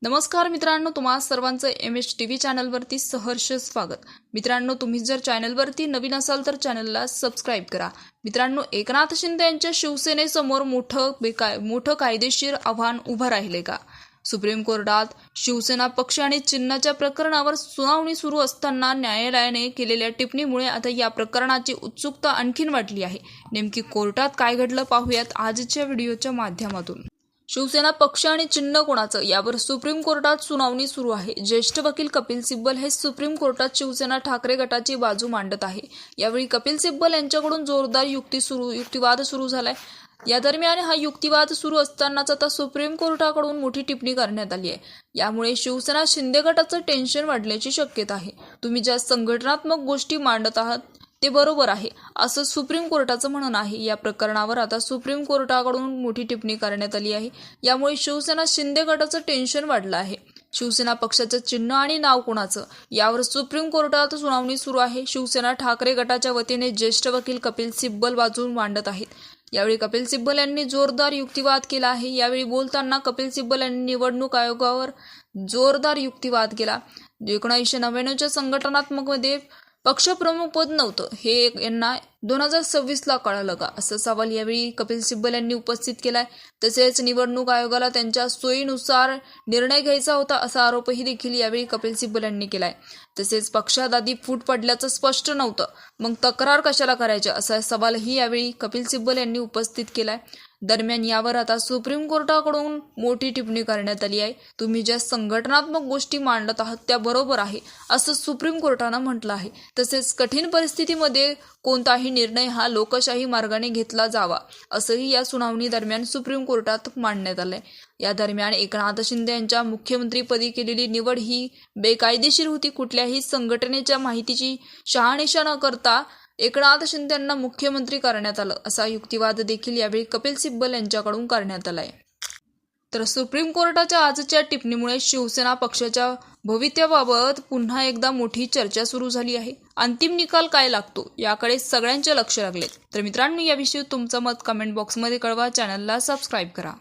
नमस्कार मित्रांनो, तुम्हा सर्वांचं MHTV चॅनलवरती सहर्ष स्वागत। मित्रांनो, तुम्ही जर चॅनलवरती नवीन असाल तर चॅनलला सबस्क्राइब करा। मित्रांनो, एकनाथ शिंदे यांच्या शिवसेनेसमोर मोठं कायदेशीर आव्हान उभं राहिले का? सुप्रीम कोर्टात शिवसेना पक्ष आणि चिन्हाच्या प्रकरणावर सुनावणी सुरू असताना न्यायालयाने केलेल्या टिप्पणीमुळे आता या प्रकरणाची उत्सुकता आणखीन वाढली आहे। नेमकी कोर्टात काय घडलं पाहूयात आजच्या व्हिडिओच्या माध्यमातून। शिवसेना पक्ष आणि चिन्ह कोणाचं यावर सुप्रीम कोर्टात सुनावणी सुरू आहे। ज्येष्ठ वकील कपिल सिब्बल हे सुप्रीम कोर्टात शिवसेना ठाकरे गटाची बाजू मांडत आहे। यावेळी कपिल सिब्बल यांच्याकडून जोरदार युक्तिवाद सुरू झालाय। या दरम्यान हा युक्तिवाद सुरू असतानाच आता सुप्रीम कोर्टाकडून मोठी टिप्पणी करण्यात आली आहे। यामुळे शिवसेना शिंदे गटाचं टेन्शन वाढण्याची शक्यता आहे। तुम्ही ज्या संघटनात्मक गोष्टी मांडत आहात ते बरोबर आहे असं सुप्रीम कोर्टाचं म्हणणं आहे। या प्रकरणावर आता सुप्रीम कोर्टाकडून मोठी टिप्पणी करण्यात आली आहे। यामुळे शिवसेना शिंदे गटाचं टेन्शन वाढलं आहे। शिवसेना पक्षाचं चिन्ह आणि नाव कोणाचं यावर सुप्रीम कोर्टात सुनावणी सुरू आहे। शिवसेना ठाकरे गटाच्या वतीने ज्येष्ठ वकील कपिल सिब्बल बाजू मांडत आहेत। यावेळी कपिल सिब्बल यांनी जोरदार युक्तिवाद केला आहे। यावेळी बोलताना कपिल सिब्बल यांनी निवडणूक आयोगावर जोरदार युक्तिवाद केला। 1999च्या संघटनात्मकमध्ये पक्षप्रमुख पद नव्हतं हे यांना 2026 ला कळालं का, असा सवाल यावेळी कपिल सिब्बल यांनी उपस्थित केलाय। तसेच निवडणूक आयोगाला त्यांच्या सोयीनुसार निर्णय घ्यायचा होता असा आरोपही देखील यावेळी कपिल सिब्बल यांनी केलाय। तसेच पक्षात आधी फूट पडल्याचं स्पष्ट नव्हतं, मग तक्रार कशाला करायच्या असा सवालही यावेळी कपिल सिब्बल यांनी उपस्थित केलाय। दरम्यान यावर आता सुप्रीम कोर्टाकडून मोठी टिप्पणी करण्यात आली आहे। तुम्ही ज्या संघटनात्मक गोष्टी मांडत आहात त्या बरोबर आहे असं सुप्रीम कोर्टानं म्हटलं आहे। तसेच कठीण परिस्थितीमध्ये कोणताही निर्णय हा लोकशाही मार्गाने घेतला जावा असंही या सुनावणी दरम्यान सुप्रीम कोर्टात मांडण्यात आलंय। या दरम्यान एकनाथ शिंदे यांच्या मुख्यमंत्रीपदी केलेली निवड ही बेकायदेशीर होती। कुठल्याही संघटनेच्या माहितीची शहानिशा न करता एकनाथ शिंदे यांना मुख्यमंत्री करण्यात आलं असा युक्तिवाद देखील यावेळी कपिल सिब्बल यांच्याकडून करण्यात आलाय। तर सुप्रीम कोर्टाच्या आजच्या टिप्पणीमुळे शिवसेना पक्षाच्या भवितव्याबाबत पुन्हा एकदा मोठी चर्चा सुरू झाली आहे। अंतिम निकाल काय लागतो याकडे सगळ्यांचे लक्ष लागले। तर मित्रांनो, याविषयी तुमचं मत कमेंट बॉक्समध्ये कळवा। चॅनलला सबस्क्राईब करा।